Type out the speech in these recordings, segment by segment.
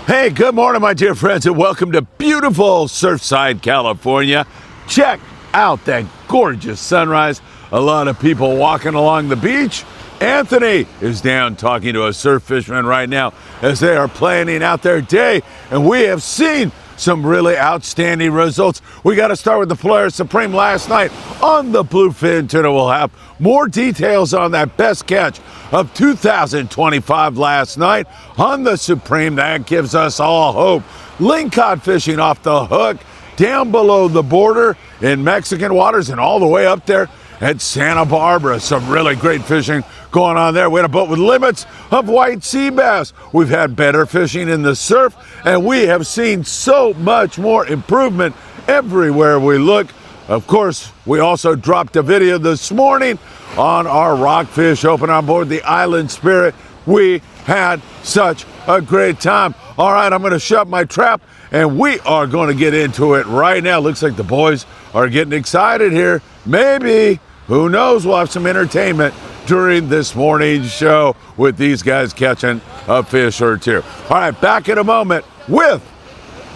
Hey, good morning, my dear friends, and welcome to beautiful Surfside, California. Check out that gorgeous sunrise. A lot of people walking along the beach. Anthony is down talking to a surf fisherman right now as they are planning out their day, and we have seen some really outstanding results. We got to start with the Polaris Supreme last night on the bluefin tuna. We'll have more details on that best catch of 2025 last night on the Supreme. That gives us all hope. Lingcod fishing off the hook down below the border in Mexican waters and all the way up there at Santa Barbara. Some really great fishing going on there. We had a boat with limits of white sea bass. We've had better fishing in the surf, and we have seen so much more improvement everywhere we look. Of course, we also dropped a video this morning on our rockfish open on board the Island Spirit. We had such a great time. All right, I'm going to shut my trap, and we are going to get into it right now. Looks like the boys are getting excited here. Maybe, who knows, we'll have some entertainment during this morning's show with these guys catching a fish or two. All right, back in a moment with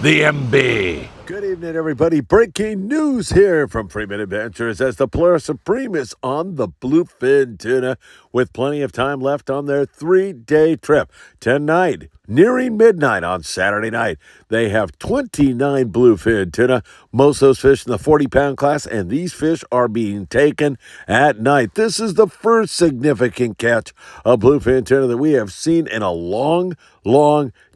the MB. Good evening, everybody. Breaking news here from Freeman Adventures as the Polaris Supreme is on the bluefin tuna with plenty of time left on their 3-day trip. Tonight, nearing midnight on Saturday night, they have 29 bluefin tuna, most of those fish in the 40-pound class, and these fish are being taken at night. This is the first significant catch of bluefin tuna that we have seen in a long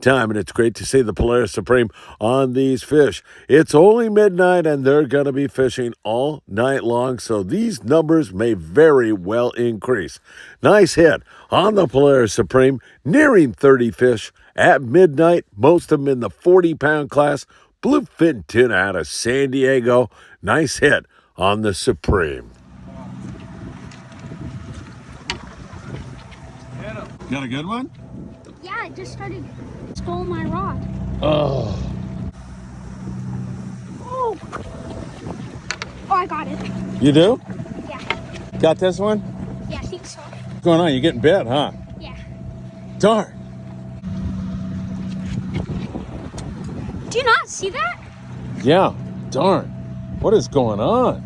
time, and it's great to see the Polaris Supreme on these fish. It's only midnight, and they're going to be fishing all night long, so these numbers may very well increase. Nice hit on the Polaris Supreme, nearing 30 fish at midnight, most of them in the 40-pound class. Bluefin tuna out of San Diego. Nice hit on the Supreme. Got a good one? Yeah, I just stole my rod. Oh, Oh, I got it. you do? Yeah, Got this one? yeah, I think so. What's going on? You getting bit, huh? Yeah. Darn. Do you not see that? Yeah, darn. What is going on?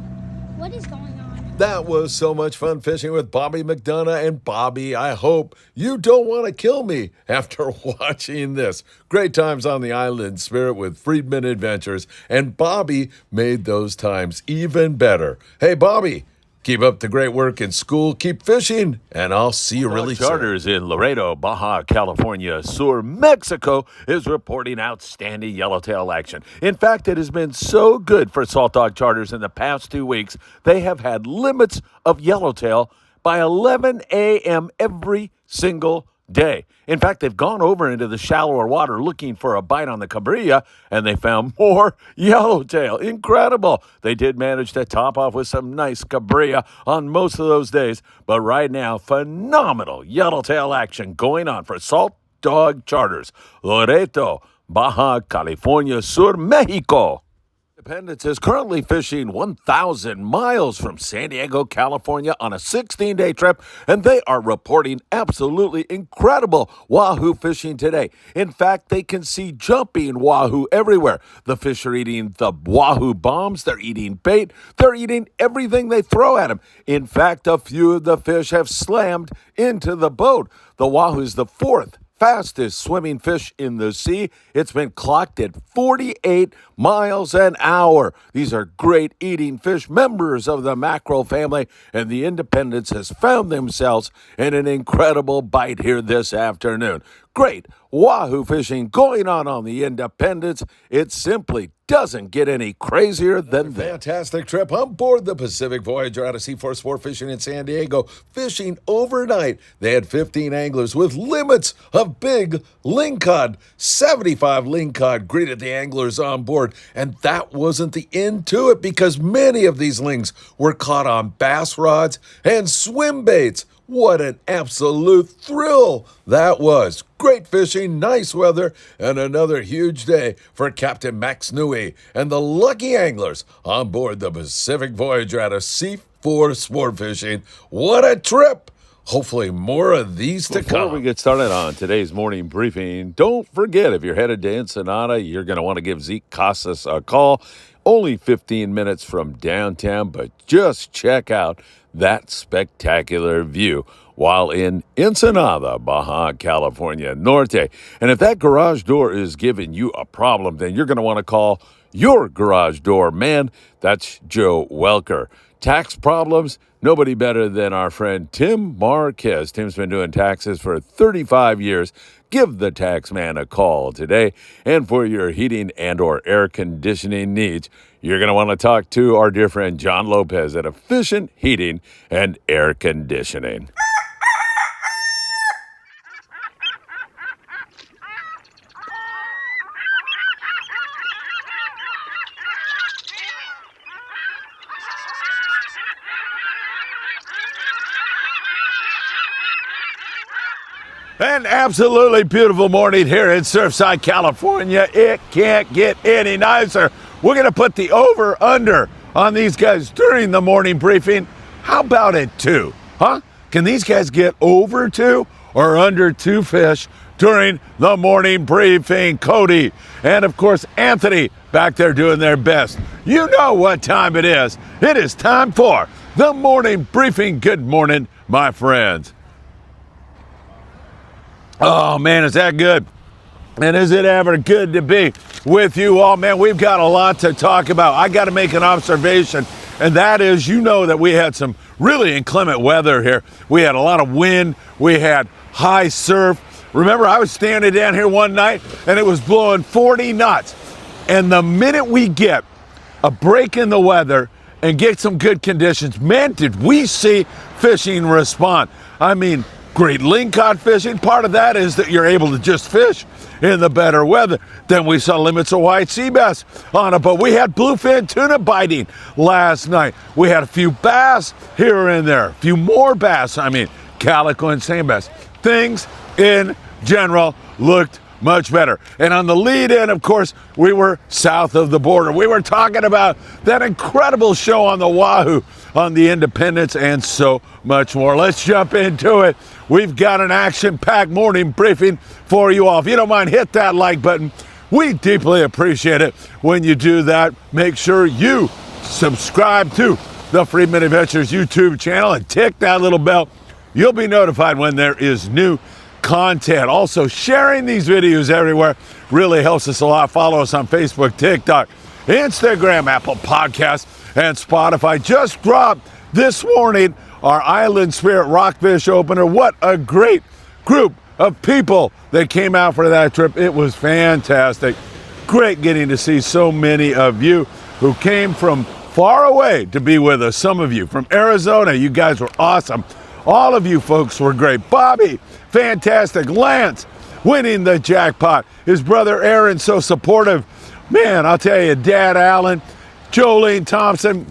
What is going on? That was so much fun fishing with Bobby McDonough. And Bobby, I hope you don't want to kill me after watching this. Great times on the Island Spirit with Freedman Adventures. And Bobby made those times even better. Hey, Bobby, keep up the great work in school. Keep fishing, and I'll see you really soon. Charters in Loreto, Baja California Sur, Mexico is reporting outstanding yellowtail action. In fact, it has been so good for Salt Dog Charters in the past 2 weeks. They have had limits of yellowtail by 11 a.m. every single day. In fact, they've gone over into the shallower water looking for a bite on the cabrilla, and they found more yellowtail. Incredible. They did manage to top off with some nice cabrilla on most of those days, but right now, phenomenal yellowtail action going on for Salt Dog Charters. Loreto, Baja California Sur, Mexico. Independence is currently fishing 1,000 miles from San Diego, California on a 16-day trip, and they are reporting absolutely incredible wahoo fishing today. In fact, they can see jumping wahoo everywhere. The fish are eating the wahoo bombs, they're eating bait, they're eating everything they throw at them. In fact, a few of the fish have slammed into the boat. The wahoo is the fourth fastest swimming fish in the sea. It's been clocked at 48 miles an hour. These are great eating fish, members of the mackerel family, and the Independence has found themselves in an incredible bite here this afternoon. Great wahoo fishing going on the Independence. It simply doesn't get any crazier than that. Fantastic trip on board the Pacific Voyager out of Seaforth Sport Fishing in San Diego. Fishing overnight. They had 15 anglers with limits of big lingcod. 75 lingcod greeted the anglers on board. And that wasn't the end to it because many of these lings were caught on bass rods and swim baits. What an absolute thrill that was. Great fishing, nice weather, and another huge day for Captain Max Newey and the lucky anglers on board the Pacific Voyager out of Seaforth Sport Fishing. What a trip! Hopefully more of these to come. Before we get started on today's morning briefing, don't forget, if you're headed to Ensenada, you're going to want to give Zeke Casas a call. Only 15 minutes from downtown, but just check out that spectacular view while in Ensenada, Baja California Norte. And if that garage door is giving you a problem, then you're going to want to call your garage door man. That's Joe Welker. Tax problems? Nobody better than our friend Tim Marquez. Tim's been doing taxes for 35 years. Give the tax man a call today. And for your heating and or air conditioning needs, you're going to want to talk to our dear friend John Lopez at Efficient Heating and Air Conditioning. An absolutely beautiful morning here in Surfside, California. It can't get any nicer. We're going to put the over-under on these guys during the morning briefing. How about at 2? Huh? Can these guys get over 2 or under 2 fish during the morning briefing? Cody and, of course, Anthony back there doing their best. You know what time it is. It is time for the morning briefing. Good morning, my friends. Oh, man, is that good? And is it ever good to be with you all? Man, we've got a lot to talk about. I got to make an observation, and that is, you know that we had some really inclement weather here. We had a lot of wind. We had high surf. Remember, I was standing down here one night, and it was blowing 40 knots. And the minute we get a break in the weather and get some good conditions, man, did we see fishing respond. I mean, great lingcod fishing. Part of that is that you're able to just fish in the better weather. Then we saw limits of white sea bass on it, but we had bluefin tuna biting last night. We had a few bass here and there, a few more bass. I mean, calico and sand bass. Things in general looked much better. And on the lead in, of course, we were south of the border. We were talking about that incredible show on the Wahoo, on the Independence, and so much more. Let's jump into it. We've got an action-packed morning briefing for you all. If you don't mind, hit that like button. We deeply appreciate it when you do that. Make sure you subscribe to the Friedman Adventures YouTube channel and tick that little bell. You'll be notified when there is new content. Also, sharing these videos everywhere really helps us a lot. Follow us on Facebook, TikTok, Instagram, Apple Podcasts, and Spotify. Just dropped this morning our Island Spirit Rockfish opener. What a great group of people that came out for that trip. It was fantastic. Great getting to see so many of you who came from far away to be with us. Some of you from Arizona, you guys were awesome. All of you folks were great. Bobby, fantastic. Lance, winning the jackpot. His brother Aaron, so supportive. Man, I'll tell you, Dad Allen, Jolene Thompson.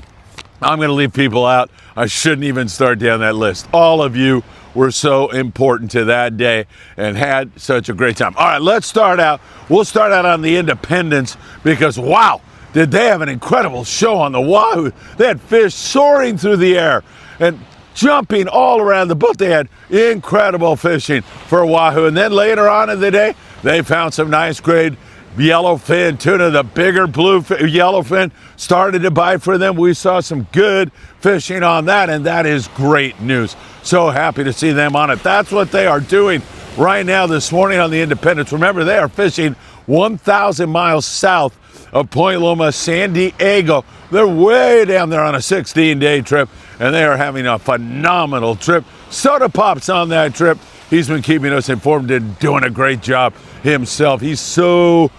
I'm going to leave people out. I shouldn't even start down that list. All of you were so important to that day and had such a great time. All right, let's start out. We'll start out on the Independence because, wow, did they have an incredible show on the Wahoo. They had fish soaring through the air and jumping all around the boat. They had incredible fishing for Wahoo. And then later on in the day, they found some nice grade yellowfin tuna. The bigger yellowfin started to bite for them. We saw some good fishing on that, and that is great news. So happy to see them on it. That's what they are doing right now this morning on the Independence. Remember, they are fishing 1,000 miles south of Point Loma, San Diego. They're way down there on a 16-day trip, and they are having a phenomenal trip. Soda Pop's on that trip. He's been keeping us informed and doing a great job himself. He's so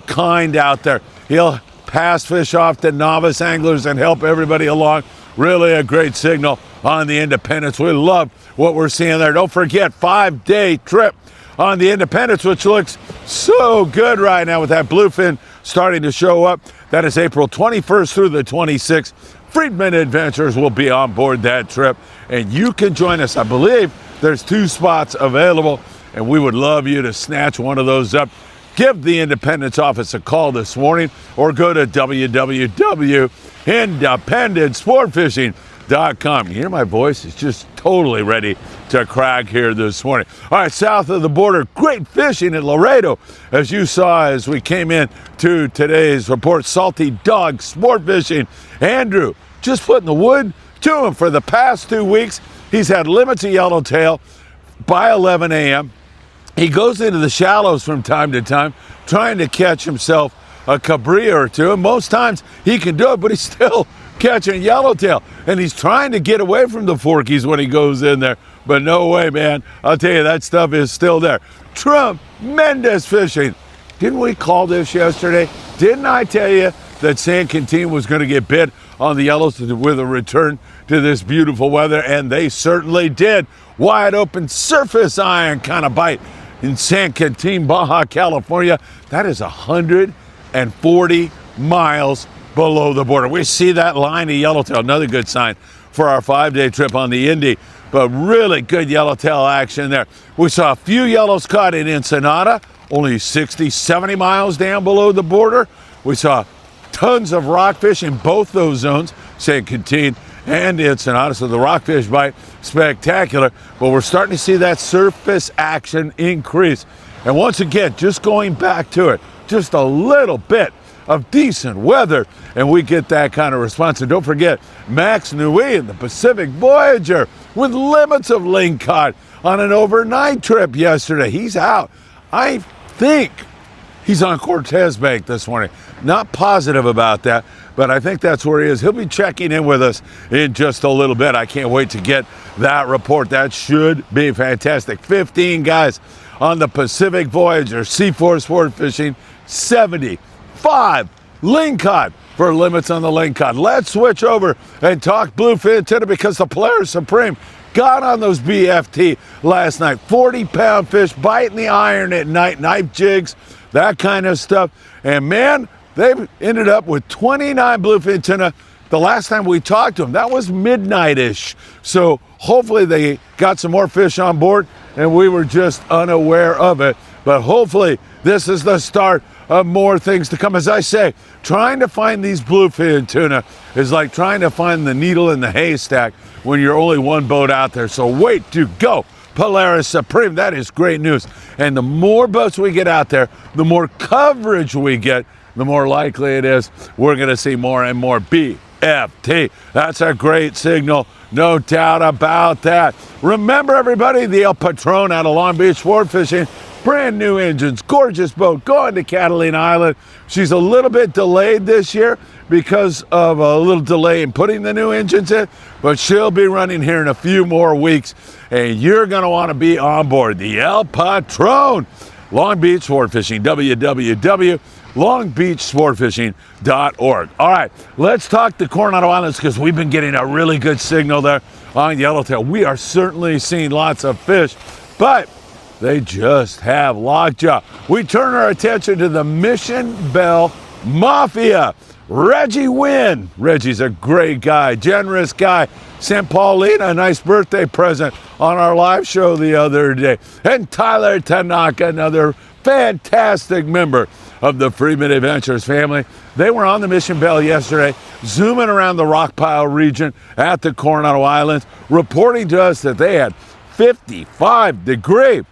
kind out there. He'll pass fish off to novice anglers and help everybody along. Really a great signal on the Independence. We love what we're seeing there. Don't forget, 5-day trip on the Independence, which looks so good right now with that bluefin starting to show up. That is April 21st through the 26th. Friedman Adventures will be on board that trip, and you can join us. I believe there's 2 spots available, and we would love you to snatch one of those up. Give the Independence office a call this morning or go to www.independentsportfishing.com You hear my voice? It's just totally ready to crack here this morning. All right, south of the border, great fishing in Loreto, as you saw as we came in to today's report. Salty dog sport fishing. Andrew just putting the wood to him for the past 2 weeks. He's had limits of yellowtail by 11 a.m. He goes into the shallows from time to time, trying to catch himself a cabrilla or two, and most times he can do it, but he's still catching yellowtail, and he's trying to get away from the forkies when he goes in there, but no way, man. I'll tell you, that stuff is still there. Tremendous fishing. Didn't we call this yesterday? Didn't I tell you that San Quintin was going to get bit on the yellows with a return to this beautiful weather? And they certainly did. Wide open surface iron kind of bite in San Quintin, Baja California. That is 140 miles below the border. We see that line of yellowtail, another good sign for our 5-day trip on the Indy, but really good yellowtail action there. We saw a few yellows caught in Ensenada, only 60, 70 miles down below the border. We saw tons of rockfish in both those zones, San Quintin and Ensenada, so the rockfish bite, spectacular, but we're starting to see that surface action increase. And once again, just going back to it, just a little bit of decent weather, and we get that kind of response. And don't forget, Max Nui in the Pacific Voyager with limits of lingcod on an overnight trip yesterday. He's out. I think he's on Cortez Bank this morning. Not positive about that, but I think that's where he is. He'll be checking in with us in just a little bit. I can't wait to get that report. That should be fantastic. 15 guys on the Pacific Voyager, C4 Sport Fishing, 75 lingcod for limits on the lingcod. Let's switch over and talk bluefin tuna, because the Polaris Supreme got on those BFT last night. 40-pound fish biting the iron at night, knife jigs, that kind of stuff. And man, they ended up with 29 bluefin tuna the last time we talked to them. That was midnight-ish. So hopefully they got some more fish on board and we were just unaware of it. But hopefully this is the start of more things to come. As I say, trying to find these bluefin tuna is like trying to find the needle in the haystack when you're only one boat out there. So way to go, Polaris Supreme. That is great news. And the more boats we get out there, the more coverage we get, the more likely it is we're going to see more and more BFT. That's a great signal, no doubt about that. Remember, everybody, the El Patron out of Long Beach Sport Fishing, brand new engines, gorgeous boat, going to Catalina Island. She's a little bit delayed this year because of a little delay in putting the new engines in, but she'll be running here in a few more weeks, and you're going to want to be on board the El Patron. Long Beach Sport Fishing, www.longbeachsportfishing.org. All right, let's talk the Coronado Islands, because we've been getting a really good signal there on yellowtail. We are certainly seeing lots of fish, but they just have lockjaw. We turn our attention to the Mission Bell Mafia. Reggie Wynn. Reggie's a great guy, generous guy. Sent Paulina a nice birthday present on our live show the other day. And Tyler Tanaka, another fantastic member of the Freedman Adventures family. They were on the Mission Bell yesterday, zooming around the rock pile region at the Coronado Islands, reporting to us that they had 55-degree,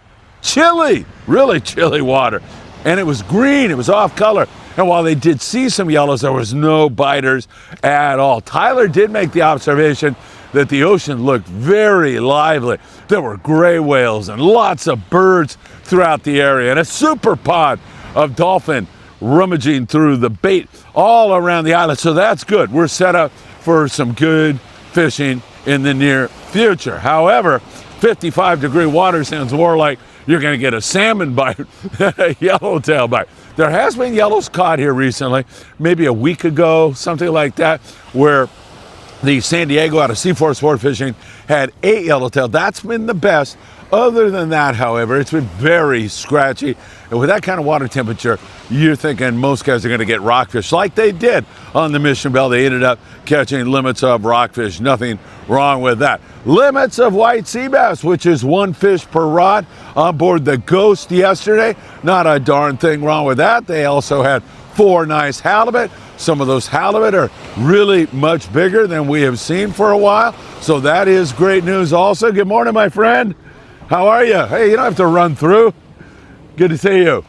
chilly, really chilly water. And it was green, it was off color. And while they did see some yellows, there was no biters at all. Tyler did make the observation that the ocean looked very lively. There were gray whales and lots of birds throughout the area, and a super pod of dolphin rummaging through the bait all around the island. So that's good. We're set up for some good fishing in the near future. However, 55-degree water sounds more like you're going to get a salmon bite than a yellowtail bite. There has been yellows caught here recently, maybe a week ago, something like that, where the San Diego out of C4 Sport Fishing had 8 yellowtail. That's been the best. Other than that, however, it's been very scratchy. And with that kind of water temperature, you're thinking most guys are going to get rockfish like they did on the Mission Bell. They ended up catching limits of rockfish. Nothing wrong with that. Limits of white sea bass, which is 1 fish per rod on board the Ghost yesterday. Not a darn thing wrong with that. They also had 4 nice halibut. Some of those halibut are really much bigger than we have seen for a while. So that is great news also. Good morning, my friend. How are you? Hey, you don't have to run through. Good to see you.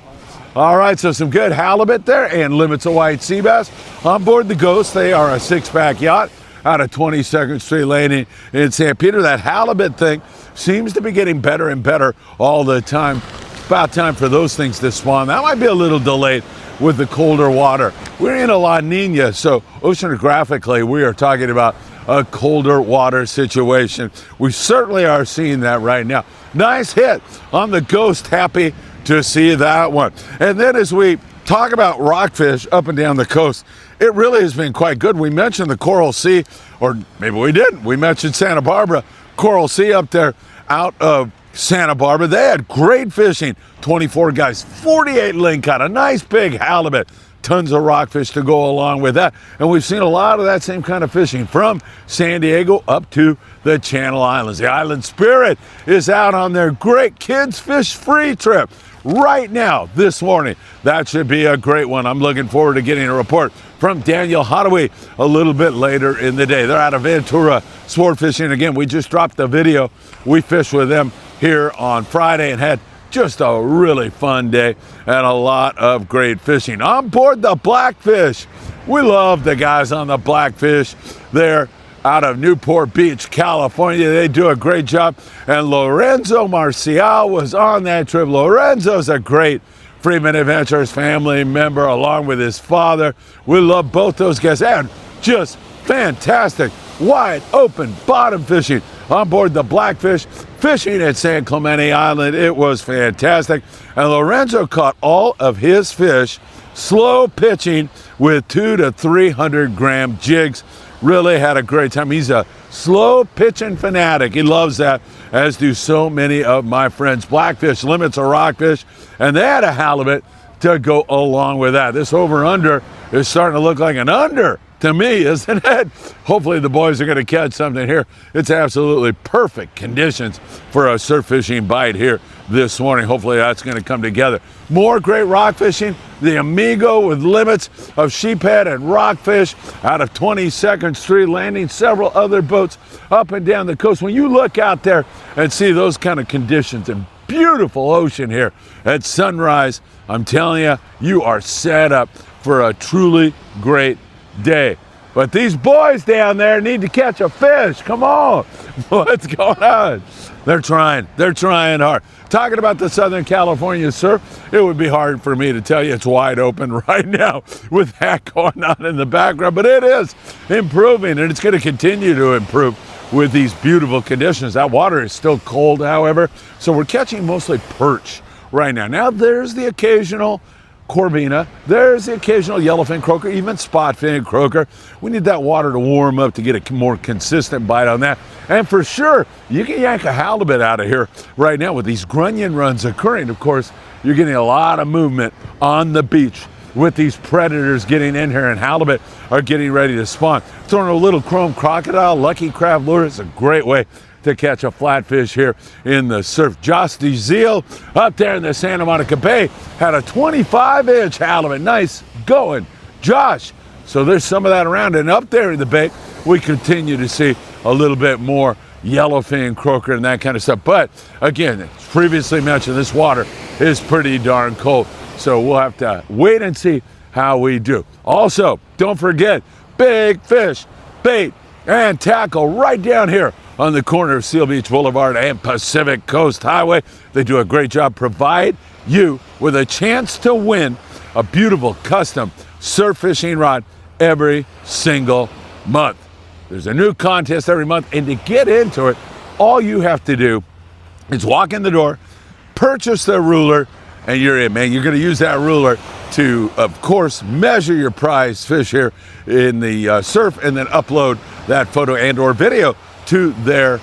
All right, so some good halibut there and limits of white sea bass. On board the Ghost, they are a 6-pack yacht out of 22nd Street Landing in St. Peter. That halibut thing seems to be getting better and better all the time. About time for those things to spawn. That might be a little delayed with the colder water. We're in a La Nina, so oceanographically, we are talking about a colder water situation. We certainly are seeing that right now. Nice hit on the Ghost. Happy to see that one. And then as we talk about rockfish up and down the coast, it really has been quite good. We mentioned the Coral Sea, or maybe we didn't. We mentioned Santa Barbara, Coral Sea up there out of Santa Barbara. They had great fishing. 24 guys, 48 lingcod, a nice big halibut. Tons of rockfish to go along with that. And we've seen a lot of that same kind of fishing from San Diego up to the Channel Islands. The Island Spirit is out on their great kids fish free trip right now this morning. That should be a great one. I'm looking forward to getting a report from Daniel Hadaway a little bit later in the day. They're out of Ventura sport fishing. Again, we just dropped the video. We fished with them here on Friday and had just a really fun day and a lot of great fishing. On board the Blackfish, we love the guys on the Blackfish. They're out of Newport Beach, California. They do a great job. And Lorenzo Marcial was on that trip. Lorenzo's a great Freedman Adventures family member along with his father. We love both those guys and just fantastic wide open bottom fishing on board the Blackfish, fishing at San Clemente Island. It was fantastic. And Lorenzo caught all of his fish slow pitching with 200 to 300 gram jigs. Really had a great time. He's a slow pitching fanatic. He loves that, as do so many of my friends. Blackfish limits a rockfish, and they had a halibut to go along with that. This over-under is starting to look like an under to me, isn't it? Hopefully the boys are going to catch something here. It's absolutely perfect conditions for a surf fishing bite here this morning. Hopefully that's going to come together. More great rock fishing. The Amigo with limits of sheephead and rockfish out of 22nd Street Landing. Several other boats up and down the coast. When you look out there and see those kind of conditions and beautiful ocean here at sunrise, I'm telling you, you are set up for a truly great day. But these boys down there need to catch a fish. Come on. What's going on? They're trying hard. Talking about the Southern California surf, it would be hard for me to tell you it's wide open right now with that going on in the background, but it is improving, and it's going to continue to improve with these beautiful conditions. That water is still cold, however, so we're catching mostly perch right now. Now there's the occasional corvina, there's the occasional yellowfin croaker, even spotfin croaker. We need that water to warm up to get a more consistent bite on that. And for sure, you can yank a halibut out of here right now with these grunion runs occurring. Of course, you're getting a lot of movement on the beach with these predators getting in here, and halibut are getting ready to spawn. Throwing a little chrome crocodile, lucky crab lure is a great way to catch a flatfish here in the surf. Josh DeZiel up there in the Santa Monica Bay had a 25-inch halibut. Nice going, Josh. So there's some of that around, and up there in the bay, we continue to see a little bit more yellowfin croaker and that kind of stuff. But again, as previously mentioned, this water is pretty darn cold, so we'll have to wait and see how we do. Also, don't forget, big fish, bait, and tackle right down here on the corner of Seal Beach Boulevard and Pacific Coast Highway. They do a great job. Provide you with a chance to win a beautiful custom surf fishing rod every single month. There's a new contest every month, and to get into it, all you have to do is walk in the door, purchase the ruler, and you're in, man. You're going to use that ruler to, of course, measure your prize fish here in the surf, and then upload that photo and or video to their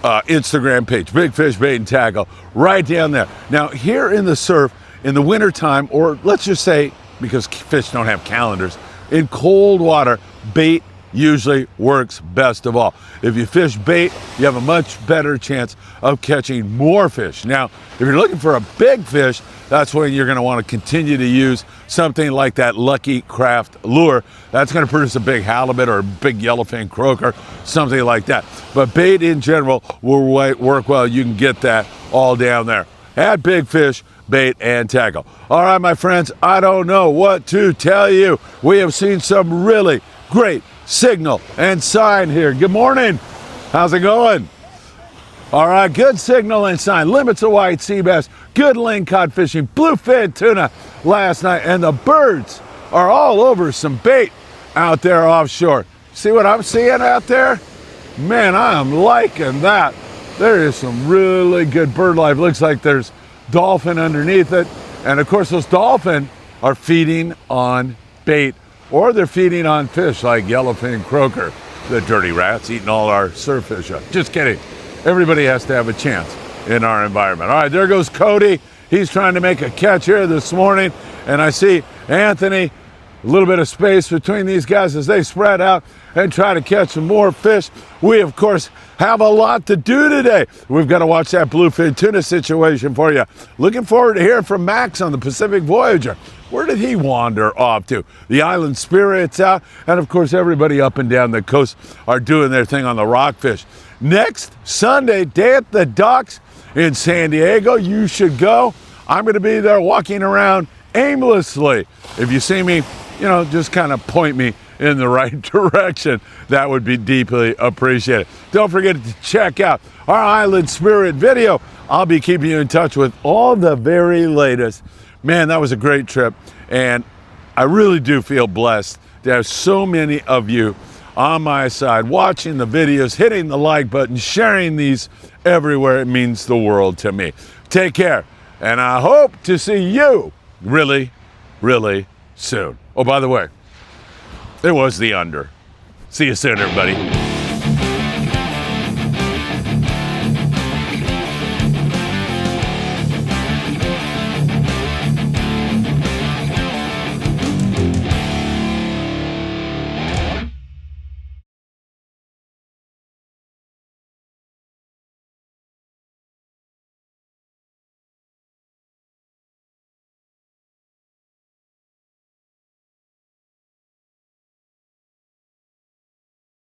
Instagram page, Big Fish Bait and Tackle, right down there. Now, here in the surf, in the wintertime, or let's just say, because fish don't have calendars, in cold water, bait usually works best of all. If you fish bait, you have a much better chance of catching more fish. Now, if you're looking for a big fish, that's when you're going to want to continue to use something like that Lucky Craft lure. That's going to produce a big halibut or a big yellowfin croaker, something like that. But bait in general will work well. You can get that all down there. Add big fish, bait, and tackle. All right, my friends, I don't know what to tell you. We have seen some really great signal and sign here. Good morning. How's it going? All right, good signal and sign. Limits of white sea bass, good lingcod fishing, bluefin tuna last night, and the birds are all over some bait out there offshore. See what I'm seeing out there? Man, I am liking that. There is some really good bird life. Looks like there's dolphin underneath it. And of course, those dolphin are feeding on bait, or they're feeding on fish like yellowfin croaker. The dirty rats eating all our surf fish up. Just kidding. Everybody has to have a chance in our environment. All right, there goes Cody. He's trying to make a catch here this morning. And I see Anthony, a little bit of space between these guys as they spread out and try to catch some more fish. We, of course, have a lot to do today. We've got to watch that bluefin tuna situation for you. Looking forward to hearing from Max on the Pacific Voyager. Where did he wander off to? The Island Spirit's out, and of course everybody up and down the coast are doing their thing on the rockfish. Next Sunday, Day at the Docks in San Diego. You should go. I'm going to be there walking around aimlessly. If you see me, just kind of point me in the right direction. That would be deeply appreciated. Don't forget to check out our Island Spirit video. I'll be keeping you in touch with all the very latest. Man, that was a great trip, and I really do feel blessed to have so many of you on my side, watching the videos, hitting the like button, sharing these everywhere. It means the world to me. Take care, and I hope to see you really, really soon. Oh, by the way, it was the under. See you soon, everybody.